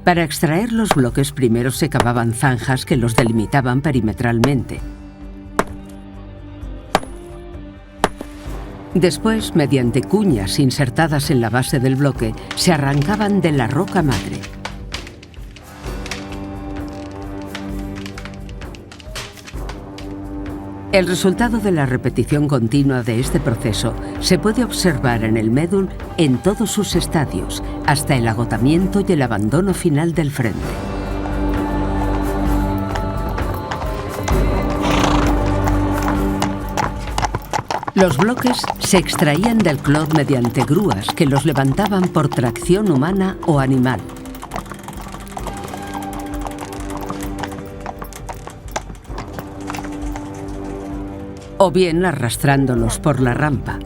Para extraer los bloques primero se cavaban zanjas que los delimitaban perimetralmente. Después, mediante cuñas insertadas en la base del bloque, se arrancaban de la roca madre. El resultado de la repetición continua de este proceso se puede observar en el médul en todos sus estadios, hasta el agotamiento y el abandono final del frente. Los bloques se extraían del clot mediante grúas que los levantaban por tracción humana o animal. O bien arrastrándolos por la rampa.